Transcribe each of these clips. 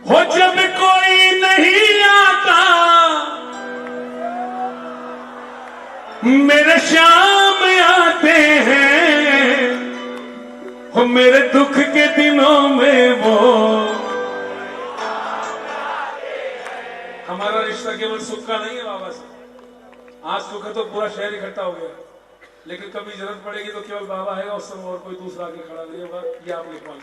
हो जब कोई नहीं आता मेरे श्याम आते हैं, हो मेरे दुख के दिनों में वो। हमारा रिश्ता केवल सुख का नहीं है बाबा से। आज सुख है तो पूरा शहर इकट्ठा हो गया, लेकिन कभी जरूरत पड़ेगी तो केवल बाबा आएगा, उस समय और कोई दूसरा आगे खड़ा नहीं होगा। ये आप लिख लो।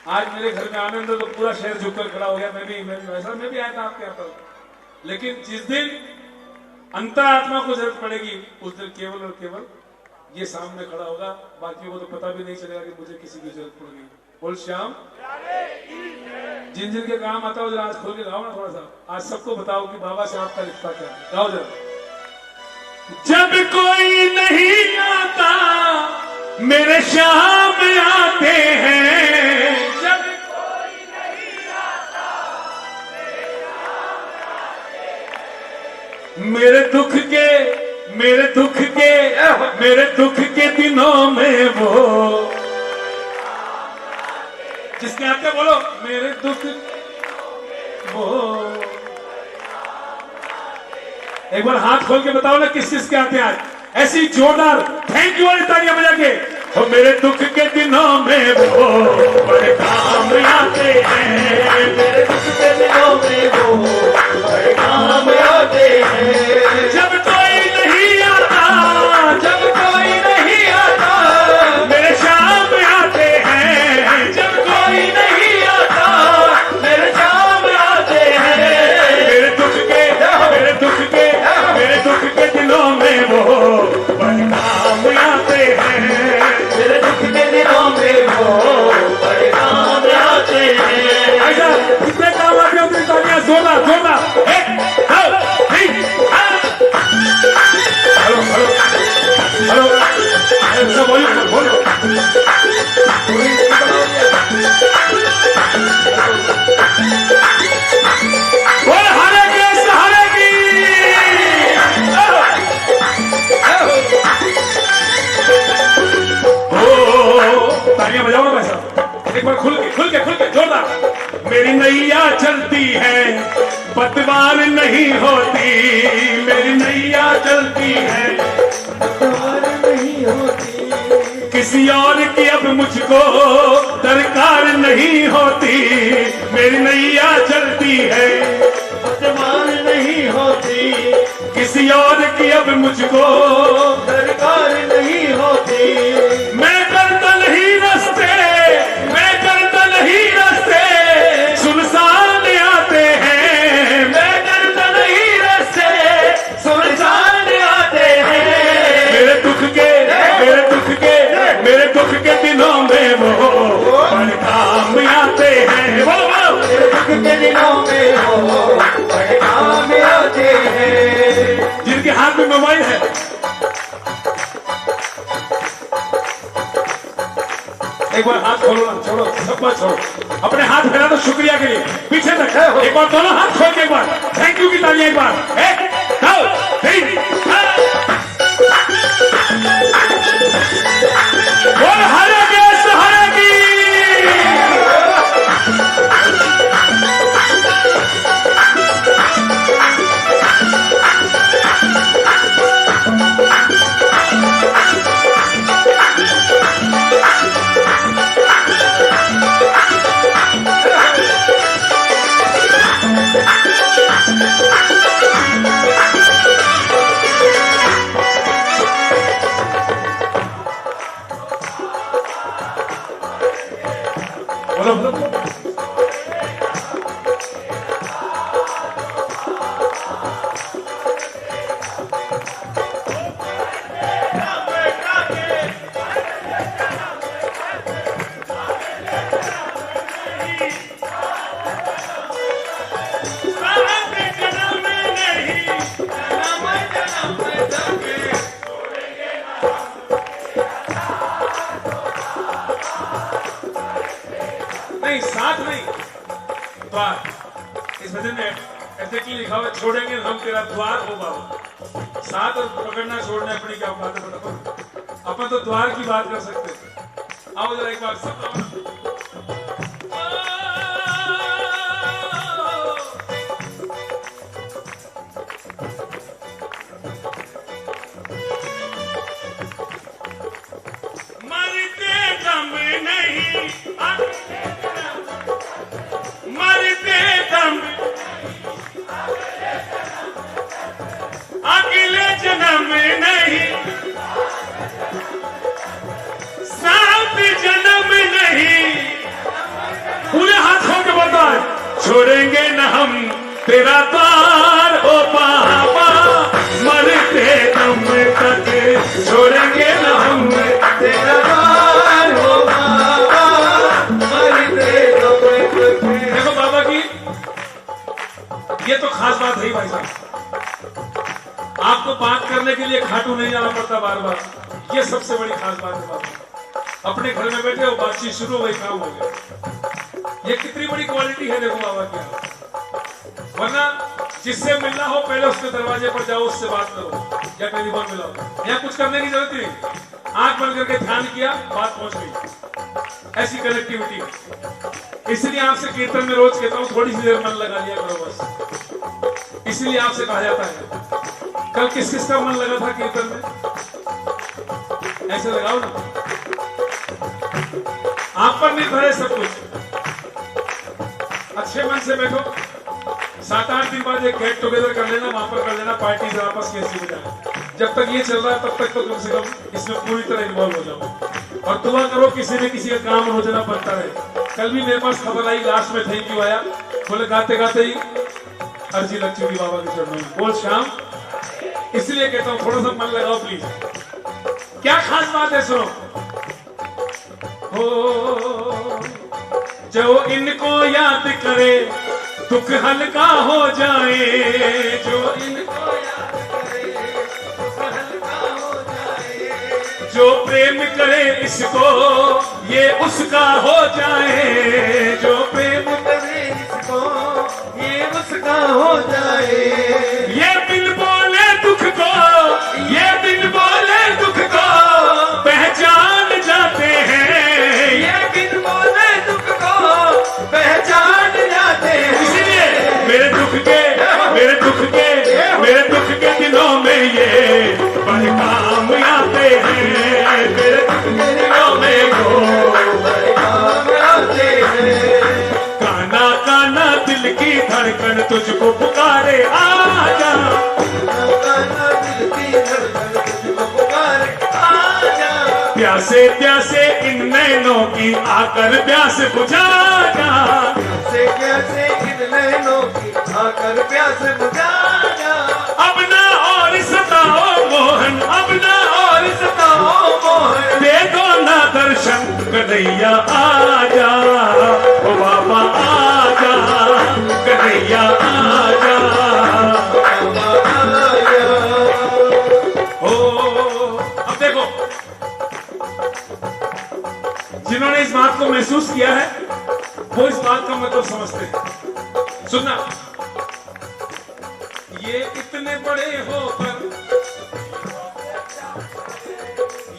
आज मेरे घर में आनंद है तो पूरा शहर झुककर खड़ा हो गया। मैं भी वैसा मैं भी आया था आपके यहाँ पर, लेकिन जिस दिन अंतरात्मा को जरूरत पड़ेगी उस दिन केवल और केवल ये सामने खड़ा होगा। बाकियों को तो पता भी नहीं चलेगा कि मुझे किसी की जरूरत पड़ गई। बोल श्याम। जिन जिन के काम आता हो जरा आज खोल के गाओ ना थोड़ा सा। आज सबको बताओ कि बाबा से आपका रिश्ता क्या है। गाओ जरा। जब कोई नहीं आता मेरे श्याम आते हैं, जब कोई नहीं आता मेरे श्याम आते हैं, मेरे दुख के दिनों में वो जिसके आते बोलो मेरे दुख वो। एक बार हाथ खोल के बताओ ना किस किस के आते हैं आज। ऐसी जोरदार थैंक यू वाली तालियां बजा के। और मेरे दुख के दिनों में वो बड़े काम आते हैं, मेरे दुख के दिनों में वो बड़े काम आते हैं। जब कोई नहीं आता, जब कोई नहीं आता मेरे श्याम आते हैं, जब कोई नहीं आता मेरे श्याम आते हैं। मेरे दुख के दिनों में वो बड़े काम आते हैं, मेरे दुख के दिनों में वो बड़े काम आते हैं। ऐसा कितने काम आते हैं उतनी तालियां जोरदार जोरदार। हेलो हेलो बोलो बोलो। तालियां बजाओ ना भाई साहब। एक बार खुल के जोरदार। मेरी नैया चलती है पतवार नहीं होती, मेरी नैया चलती है पतवार नहीं होती। किसी और की अब मुझको दरकार नहीं होती, मेरी नैया चलती है पतवार नहीं होती। किसी और की अब मुझको दरकार नहीं होती। मैं करता नहीं रस्ते, मैं करता नहीं रस्ते सुनसान आते हैं, मैं करता नहीं रस्ते सुनसान आते हैं। मेरे दुख के दिनों में वो बड़े काम आते हैं। बोलो मेरे दुख के दिनों में वो बड़े काम आते हैं। जिनके हाथ में मोबाइल है एक बार हाथ खोलो ना, छोड़ो सब बात छोड़ो, अपने हाथ फैला दो शुक्रिया के लिए पीछे तक। एक बार दोनों हाथ खोल के एक बार थैंक यू की तालियां एक बार। एक दो तीन बोल हरे देश हरे की। नहीं साथ नहीं, द्वार। इस भजन में ऐसे की लिखा हुआ छोड़ेंगे हम तेरा द्वार हो बाबा। साथ और पकड़ना छोड़ना अपनी क्या बात है। अपन तो द्वार की बात कर सकते। आओ जरा एक बार सब तेरा द्वार हो बाबा, मरते दम तक छोड़ेंगे न हम, तेरा द्वार हो बाबा, मरते दम तक। देखो बाबा की ये तो खास बात है भाई साहब, आपको बात करने के लिए खाटू नहीं जाना पड़ता बार बार, ये सबसे बड़ी खास बात है बाबा। अपने घर में बैठे हो, बातचीत शुरू हो गई, काम हो गया। ये कितनी बड़ी क्वालिटी है देखो बाबा की। वरना जिससे मिलना हो पहले उसके दरवाजे पर जाओ, उससे बात करो या टेलीफोन मिलाओ, यहाँ कुछ करने की जरूरत नहीं, आंख बंद करके ध्यान किया, बात पहुंच गई। ऐसी कनेक्टिविटी है। इसलिए आपसे कीर्तन में रोज कहता हूँ थोड़ी सी देर मन लगा लिया करो बस, इसलिए आपसे कहा जाता है। कल किस किस का मन लगा था कीर्तन में, ऐसे लगाओ ना, आप पर निर्भर है सब कुछ। अच्छे मन से बैठो, 7-8 दिन बाद एक गेट टुगेदर कर लेना, वहां पर कर लेना पार्टी से आपस कैसी हो जाए। जब तक ये चल रहा है तब तक तो कम से कम इसमें पूरी तरह इन्वॉल्व हो जाओ और दुआ करो किसी न किसी का काम रोजना बनता रहे। कल भी मेरे पास खबर आई, लास्ट में थैंक यू आया, बोले गाते गाते ही अर्जी लग चुकी बाबा के चरणों में, बोल श्याम। इसलिए कहता हूँ थोड़ा सा मन लगाओ प्लीज। क्या खास बात है सुनो, हो जो इनको याद करे दुख हल्का हो जाए, जो इनको याद करे दुख हल्का हो जाए, जो प्रेम करे इसको ये उसका हो जाए, जो प्रेम करे इसको ये उसका हो जाए। ये बिन बोले दुख को, ये बिन बोले दुख को पहचान जाते हैं, ये बिन बोले दुख को पहचान जाते हैं। इसलिए मेरे दुख के दिनों में ये बड़ काम आते हैं, मेरे दुख के दिनों में वो बड़े काम आते हैं। काना काना दिल की धड़कन तुझको पुकारे आजा, दिल की धड़कन तुझको पुकारे आजा। प्यासे प्यासे इन नैनों की आकर प्यास बुझा जा, से कैसे इन नैनों की आकर प्यास बुझा जा। अब ना और सताओ मोहन, अब ना और सताओ मोहन, दे दो ना दर्शन कन्हैया आजा, ओ बाबा आजा कन्हैया आजा, ओ। अब देखो जिन्होंने इस बात को महसूस किया है वो इस बात का मतलब समझते हैं। सुनना, ये इतने बड़े होकर,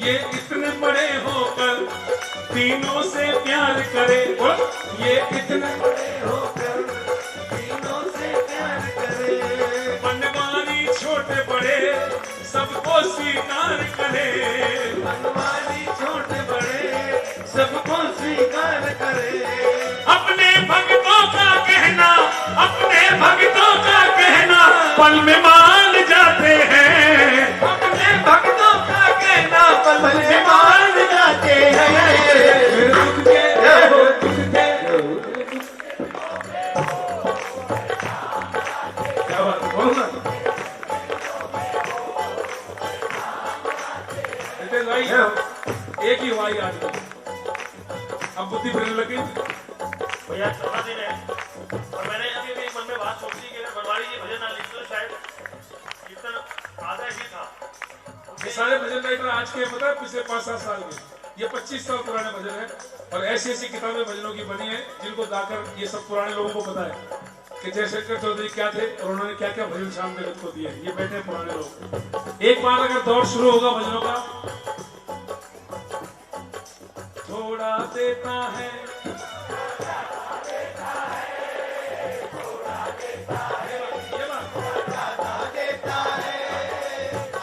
ये इतने बड़े होकर तीनों से प्यार करे, ये इतने बड़े होकर तीनों से प्यार करे। बनवारी छोटे बड़े सबको स्वीकार करे, बनवारी छोटे बड़े सबको स्वीकार करे। अपने भक्तों का कहना, अपने भक्तों का कहना पल में मान जाते हैं, अपने भक्तों का कहना पल में मान जाते हैं। दुख के क्या बात है, बोलो ना भाई, एक ही हुआ आज, अब बुद्धि फिरने लगी। भैया 14 दिन है और मैंने अभी भी मन में बात सोची कि बनवारी जी भजन ना लिख तो शायद कीर्तन आधा ही था। ये सारे भजन राइटर आज के पता है पिछले 5-7 साल के, ये 25 साल पुराने भजन है और ऐसी ऐसी किताबें भजनों की बनी है जिनको गाकर ये सब पुराने लोगों को पता है कि जयशंकर चौधरी क्या थे और उन्होंने क्या क्या भजन शाम जगत को दिए। ये बैठे पुराने लोग। एक बार अगर दौर शुरू होगा भजनों का, थोड़ा देता है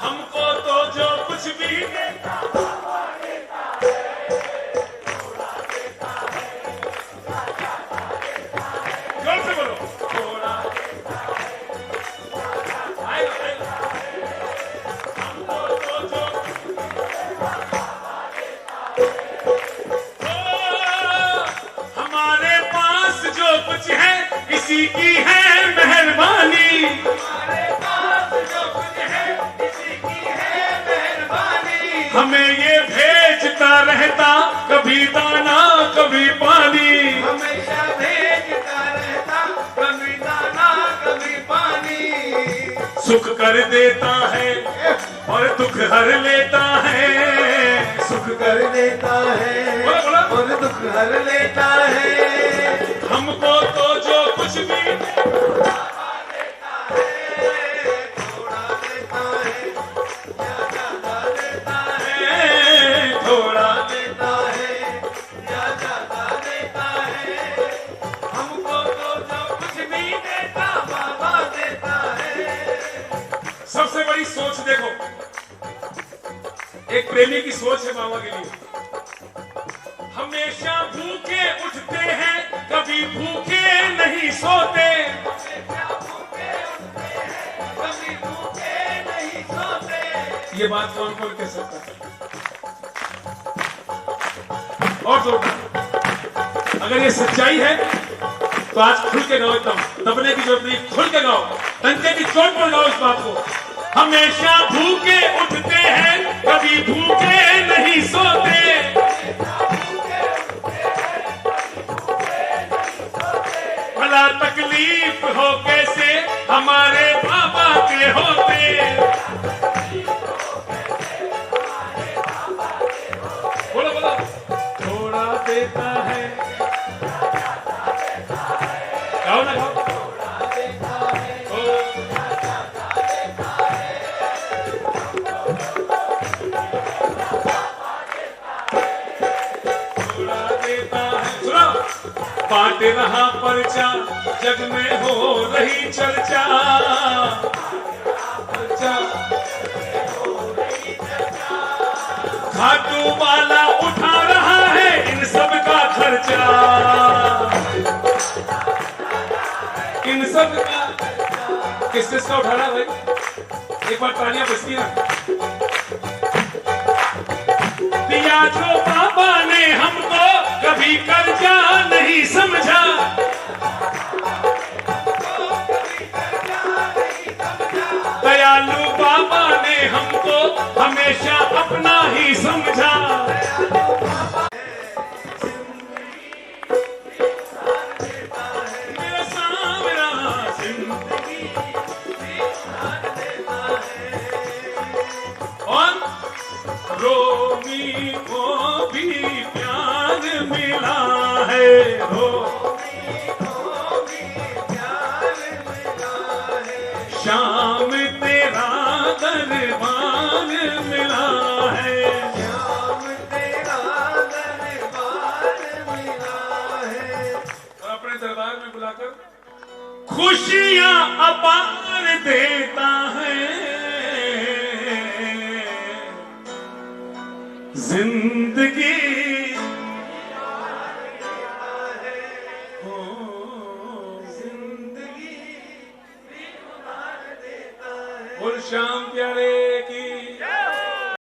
हमको तो जो कुछ भी देता जोर से बोलो, थोड़ा हमको तो जो हमारे पास जो कुछ है इसी की है मेहरबानी। सुख कर देता है और दुख हर लेता है। सुख कर देता है बोला, बोला। और दुख हर लेता है। हमको तो जो कुछ भी थोड़ा देता है या ज्यादा देता है। थोड़ा देता है या ज्यादा देता है। हमको तो जो कुछ भी देता बाबा देता है। सबसे बड़ी सोच देखो, एक प्रेमी की सोच है बाबा के लिए। हमेशा भूखे उठते हैं, कभी भूखे नहीं सोते। कभी भूखे नहीं सोते। ये बात कौन कौन कह सकता है? और जोरदार, अगर ये सच्चाई है तो आज खुल के गाओ, एकदम दबने की जरूरत नहीं, खुल के गाओ, डंके की चोट पर गाओ इस बात को। हमेशा भूखे उठते हैं, कभी भूखे नहीं सोते। भला तकलीफ हो कैसे हमारे बाबा के होते। बोलो बोलो। थोड़ा देता है, गाओ ना गाओ। बांट रहा पर्चा, जग में हो रही चर्चा। खाटू वाला उठा रहा है इन सब का खर्चा। इन सब का किस किस का उठा रहा भाई? एक बार तालियां बजती ना। दिया जो बाबा ने हमको, कभी कर्जा नहीं समझा। दयालु बाबा ने हमको हमेशा अपना ही समझा। मेरा सामरा जिंदगी और रोमी को भी प्यार मिला है। श्याम तेरा दरबार मिला है। श्याम तेरा दरबार मिला है। और अपने दरबार में बुलाकर खुशियां अपार देता है। जिंदगी हो, जिंदगी बोल श्याम प्यारे